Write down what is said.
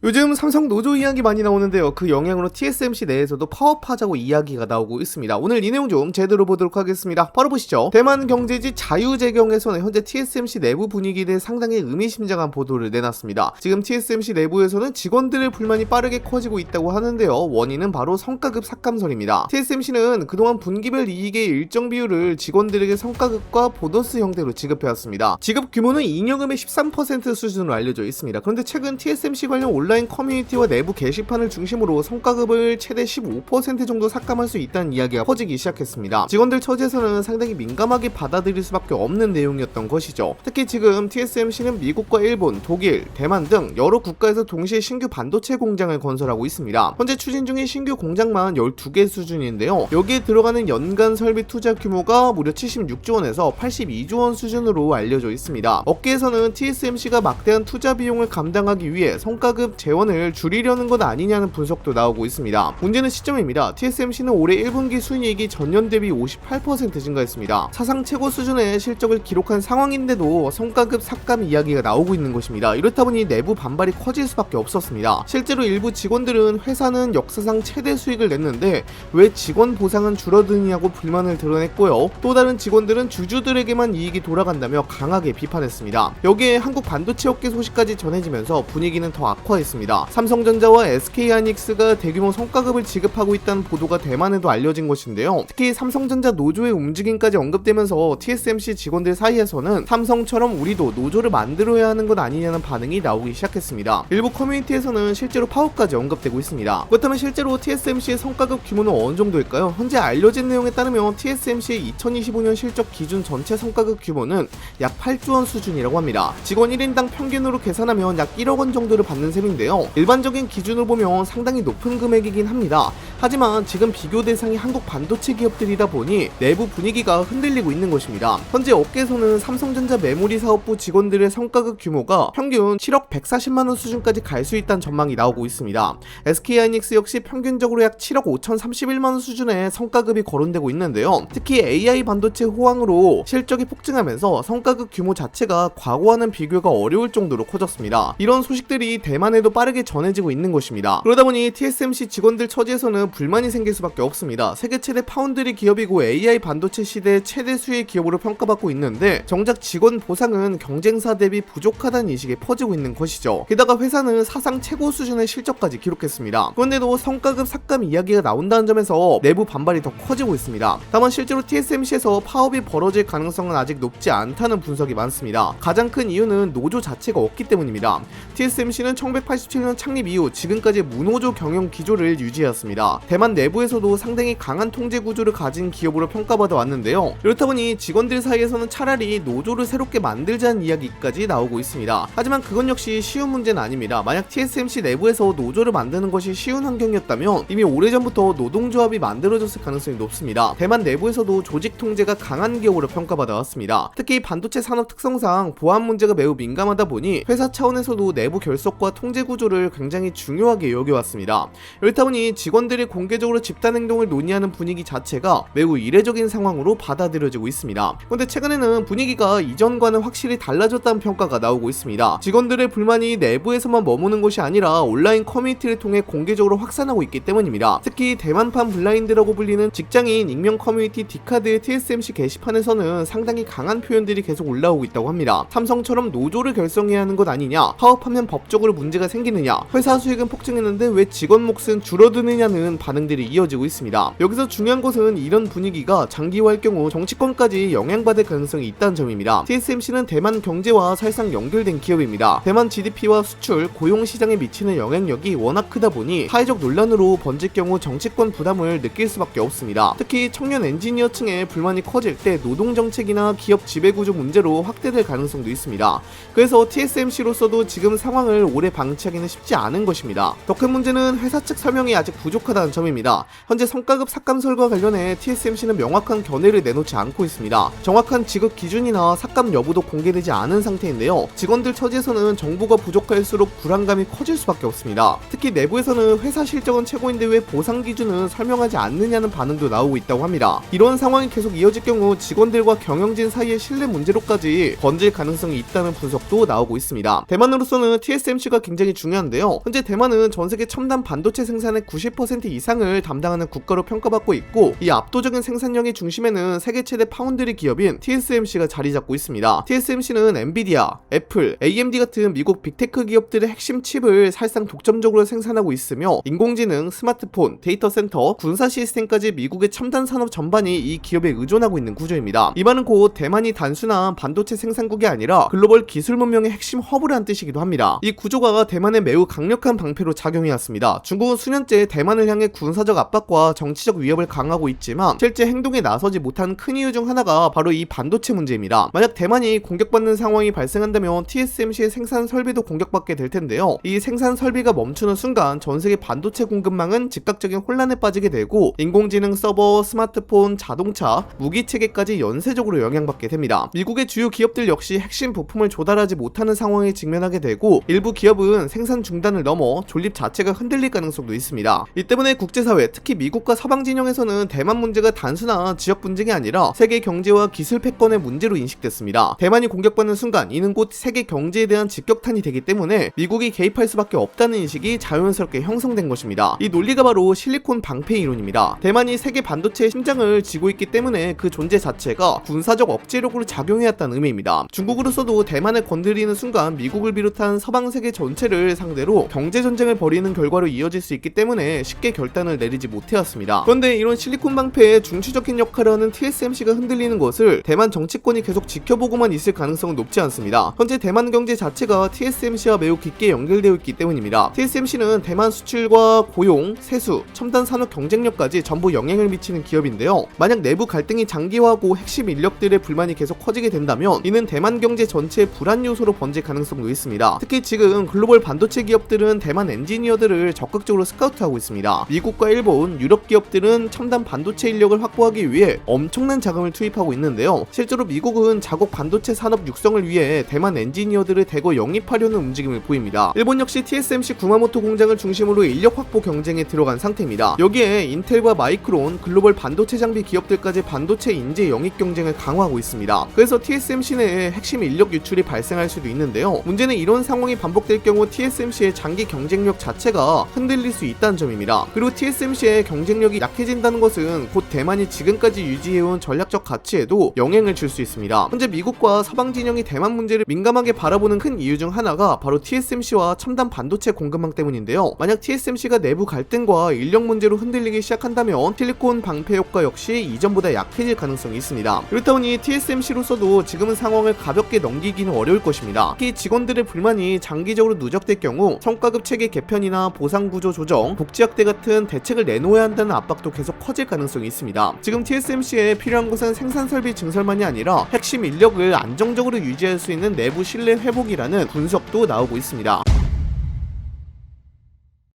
요즘 삼성 노조 이야기 많이 나오는데요. 그 영향으로 TSMC 내에서도 파업하자고 이야기가 나오고 있습니다. 오늘 이 내용 좀 제대로 보도록 하겠습니다. 바로 보시죠. 대만 경제지 자유재경에서는 현재 TSMC 내부 분위기에 대해 상당히 의미심장한 보도를 내놨습니다. 지금 TSMC 내부에서는 직원들의 불만이 빠르게 커지고 있다고 하는데요. 원인은 바로 성과급 삭감설입니다. TSMC는 그동안 분기별 이익의 일정 비율을 직원들에게 성과급과 보너스 형태로 지급해왔습니다. 지급 규모는 잉여금의 13% 수준으로 알려져 있습니다. 그런데 최근 TSMC 관련 온라인 커뮤니티와 내부 게시판을 중심으로 성과급을 최대 15% 정도 삭감할 수 있다는 이야기가 퍼지기 시작했습니다. 직원들 처지에서는 상당히 민감하게 받아들일 수밖에 없는 내용이었던 것이죠. 특히 지금 TSMC는 미국과 일본, 독일, 대만 등 여러 국가에서 동시에 신규 반도체 공장을 건설하고 있습니다. 현재 추진 중인 신규 공장만 12개 수준인데요. 여기에 들어가는 연간 설비 투자 규모가 무려 76조 원에서 82조 원 수준으로 알려져 있습니다. 업계에서는 TSMC가 막대한 투자 비용을 감당하기 위해 성과급 재원을 줄이려는 것 아니냐는 분석도 나오고 있습니다. 문제는 시점입니다. TSMC는 올해 1분기 순이익이 전년 대비 58% 증가했습니다. 사상 최고 수준의 실적을 기록한 상황인데도 성과급 삭감 이야기가 나오고 있는 것입니다. 이렇다 보니 내부 반발이 커질 수밖에 없었습니다. 실제로 일부 직원들은 회사는 역사상 최대 수익을 냈는데 왜 직원 보상은 줄어드냐고 불만을 드러냈고요. 또 다른 직원들은 주주들에게만 이익이 돌아간다며 강하게 비판했습니다. 여기에 한국 반도체 업계 소식까지 전해지면서 분위기는 더 악화했습니다. 삼성전자와 SK하이닉스가 대규모 성과급을 지급하고 있다는 보도가 대만에도 알려진 것인데요. 특히 삼성전자 노조의 움직임까지 언급되면서 TSMC 직원들 사이에서는 삼성처럼 우리도 노조를 만들어야 하는 것 아니냐는 반응이 나오기 시작했습니다. 일부 커뮤니티에서는 실제로 파업까지 언급되고 있습니다. 그렇다면 실제로 TSMC의 성과급 규모는 어느 정도일까요? 현재 알려진 내용에 따르면 TSMC의 2025년 실적 기준 전체 성과급 규모는 약 8조 원 수준이라고 합니다. 직원 1인당 평균으로 계산하면 약 1억 원 정도를 받는 셈인데요. 일반적인 기준으로 보면 상당히 높은 금액이긴 합니다. 하지만 지금 비교 대상이 한국 반도체 기업들이다 보니 내부 분위기가 흔들리고 있는 것입니다. 현재 업계에서는 삼성전자 메모리 사업부 직원들의 성과급 규모가 평균 7억 140만 원 수준까지 갈 수 있다는 전망이 나오고 있습니다. SK하이닉스 역시 평균적으로 약 7억 5,031만 원 수준의 성과급이 거론되고 있는데요. 특히 AI 반도체 호황으로 실적이 폭증하면서 성과급 규모 자체가 과거와는 비교가 어려울 정도로 커졌습니다. 이런 소식들이 대만에도 빠르게 전해지고 있는 것입니다. 그러다 보니 TSMC 직원들 처지에서는 불만이 생길 수밖에 없습니다. 세계 최대 파운드리 기업이고 AI 반도체 시대의 최대 수의 기업으로 평가받고 있는데 정작 직원 보상은 경쟁사 대비 부족하다는 인식이 퍼지고 있는 것이죠. 게다가 회사는 사상 최고 수준의 실적까지 기록했습니다. 그런데도 성과급 삭감 이야기가 나온다는 점에서 내부 반발이 더 커지고 있습니다. 다만 실제로 TSMC에서 파업이 벌어질 가능성은 아직 높지 않다는 분석이 많습니다. 가장 큰 이유는 노조 자체가 없기 때문입니다. TSMC는 1987년 창립 이후 지금까지 무노조 경영 기조를 유지해왔습니다. 대만 내부에서도 상당히 강한 통제 구조를 가진 기업으로 평가받아 왔는데요. 이렇다 보니 직원들 사이에서는 차라리 노조를 새롭게 만들자는 이야기까지 나오고 있습니다. 하지만 그건 역시 쉬운 문제는 아닙니다. 만약 TSMC 내부에서 노조를 만드는 것이 쉬운 환경이었다면 이미 오래전부터 노동조합이 만들어졌을 가능성이 높습니다. 대만 내부에서도 조직 통제가 강한 기업으로 평가받아 왔습니다. 특히 반도체 산업 특성상 보안 문제가 매우 민감하다 보니 회사 차원에서도 내부 결속과 통제 구조를 굉장히 중요하게 여겨왔습니다. 이렇다 보니 직원들이 공개적으로 집단 행동을 논의하는 분위기 자체가 매우 이례적인 상황으로 받아들여지고 있습니다. 그런데 최근에는 분위기가 이전과는 확실히 달라졌다는 평가가 나오고 있습니다. 직원들의 불만이 내부에서만 머무는 것이 아니라 온라인 커뮤니티를 통해 공개적으로 확산하고 있기 때문입니다. 특히 대만판 블라인드라고 불리는 직장인 익명 커뮤니티 디카드의 TSMC 게시판에서는 상당히 강한 표현들이 계속 올라오고 있다고 합니다. 삼성처럼 노조를 결성해야 하는 것 아니냐, 파업하면 법적으로 문제가 생기느냐, 회사 수익은 폭증했는데 왜 직원 몫은 줄어드느냐는 반응들이 이어지고 있습니다. 여기서 중요한 것은 이런 분위기가 장기화할 경우 정치권까지 영향받을 가능성이 있다는 점입니다. TSMC는 대만 경제와 사실상 연결된 기업입니다. 대만 GDP와 수출, 고용 시장에 미치는 영향력이 워낙 크다 보니 사회적 논란으로 번질 경우 정치권 부담을 느낄 수밖에 없습니다. 특히 청년 엔지니어층의 불만이 커질 때 노동정책이나 기업 지배구조 문제로 확대될 가능성도 있습니다. 그래서 TSMC로서도 지금 상황을 오래 방치하기는 쉽지 않은 것입니다. 더 큰 문제는 회사 측 설명이 아직 부족하다는 점입니다. 현재 성과급 삭감설과 관련해 TSMC는 명확한 견해를 내놓지 않고 있습니다. 정확한 지급 기준이나 삭감 여부도 공개되지 않은 상태인데요. 직원들 처지에서는 정보가 부족할수록 불안감이 커질 수밖에 없습니다. 특히 내부에서는 회사 실적은 최고인데 왜 보상 기준은 설명하지 않느냐는 반응도 나오고 있다고 합니다. 이런 상황이 계속 이어질 경우 직원들과 경영진 사이의 신뢰 문제로까지 번질 가능성이 있다는 분석도 나오고 있습니다. 대만으로서는 TSMC가 굉장히 굉장히 중요한데요. 현재 대만은 전세계 첨단 반도체 생산의 90% 이상을 담당하는 국가로 평가받고 있고, 이 압도적인 생산량의 중심에는 세계 최대 파운드리 기업인 TSMC가 자리 잡고 있습니다. TSMC는 엔비디아, 애플, AMD 같은 미국 빅테크 기업들의 핵심 칩을 사실상 독점적으로 생산하고 있으며, 인공지능, 스마트폰, 데이터 센터, 군사 시스템까지 미국의 첨단 산업 전반이 이 기업에 의존하고 있는 구조입니다. 이 말은 곧 대만이 단순한 반도체 생산국이 아니라 글로벌 기술 문명의 핵심 허브라는 뜻이기도 합니다. 이 구조가 대만에 매우 강력한 방패로 작용해왔습니다. 중국은 수년째 대만을 향해 군사적 압박과 정치적 위협을 강화하고 있지만 실제 행동에 나서지 못하는 큰 이유 중 하나가 바로 이 반도체 문제입니다. 만약 대만이 공격받는 상황이 발생한다면 TSMC의 생산 설비도 공격받게 될 텐데요. 이 생산 설비가 멈추는 순간 전세계 반도체 공급망은 즉각적인 혼란에 빠지게 되고, 인공지능 서버, 스마트폰, 자동차, 무기 체계까지 연쇄적으로 영향받게 됩니다. 미국의 주요 기업들 역시 핵심 부품을 조달하지 못하는 상황에 직면하게 되고, 일부 기업은 생산 중단을 넘어 존립 자체가 흔들릴 가능성도 있습니다. 이 때문에 국제사회, 특히 미국과 서방 진영에서는 대만 문제가 단순한 지역 분쟁이 아니라 세계 경제와 기술 패권의 문제로 인식됐습니다. 대만이 공격받는 순간 이는 곧 세계 경제에 대한 직격탄이 되기 때문에 미국이 개입할 수밖에 없다는 인식이 자연스럽게 형성된 것입니다. 이 논리가 바로 실리콘 방패 이론입니다. 대만이 세계 반도체의 심장을 쥐고 있기 때문에 그 존재 자체가 군사적 억제력으로 작용해왔다는 의미입니다. 중국으로서도 대만을 건드리는 순간 미국을 비롯한 서방 세계 전체를 상대로 경제 전쟁을 벌이는 결과로 이어질 수 있기 때문에 쉽게 결단을 내리지 못해왔습니다. 그런데 이런 실리콘 방패의 중추적인 역할을 하는 TSMC가 흔들리는 것을 대만 정치권이 계속 지켜보고만 있을 가능성은 높지 않습니다. 현재 대만 경제 자체가 TSMC와 매우 깊게 연결되어 있기 때문입니다. TSMC는 대만 수출과 고용, 세수, 첨단 산업 경쟁력까지 전부 영향을 미치는 기업인데요. 만약 내부 갈등이 장기화하고 핵심 인력들의 불만이 계속 커지게 된다면 이는 대만 경제 전체의 불안 요소로 번질 가능성도 있습니다. 특히 지금 글로벌 반도체 기업들은 대만 엔지니어들을 적극적으로 스카우트하고 있습니다. 미국과 일본, 유럽 기업들은 첨단 반도체 인력을 확보하기 위해 엄청난 자금을 투입하고 있는데요. 실제로 미국은 자국 반도체 산업 육성을 위해 대만 엔지니어들을 대거 영입하려는 움직임을 보입니다. 일본 역시 TSMC 구마모토 공장을 중심으로 인력 확보 경쟁에 들어간 상태입니다. 여기에 인텔과 마이크론, 글로벌 반도체 장비 기업들까지 반도체 인재 영입 경쟁을 강화하고 있습니다. 그래서 TSMC 내에 핵심 인력 유출이 발생할 수도 있는데요. 문제는 이런 상황이 반복될 경우 TSMC의 장기 경쟁력 자체가 흔들릴 수 있다는 점입니다. 그리고 TSMC의 경쟁력이 약해진다는 것은 곧 대만이 지금까지 유지해온 전략적 가치에도 영향을 줄 수 있습니다. 현재 미국과 서방 진영이 대만 문제를 민감하게 바라보는 큰 이유 중 하나가 바로 TSMC와 첨단 반도체 공급망 때문인데요. 만약 TSMC가 내부 갈등과 인력 문제로 흔들리기 시작한다면 실리콘 방패 효과 역시 이전보다 약해질 가능성이 있습니다. 그렇다 보니 TSMC로서도 지금은 상황을 가볍게 넘기기는 어려울 것입니다. 특히 직원들의 불만이 장기적으로 누적될 경우 성과급 체계 개편이나 보상구조 조정, 복지학대 같은 대책을 내놓아야 한다는 압박도 계속 커질 가능성이 있습니다. 지금 TSMC에 필요한 것은 생산설비 증설만이 아니라 핵심 인력을 안정적으로 유지할 수 있는 내부 신뢰 회복이라는 분석도 나오고 있습니다.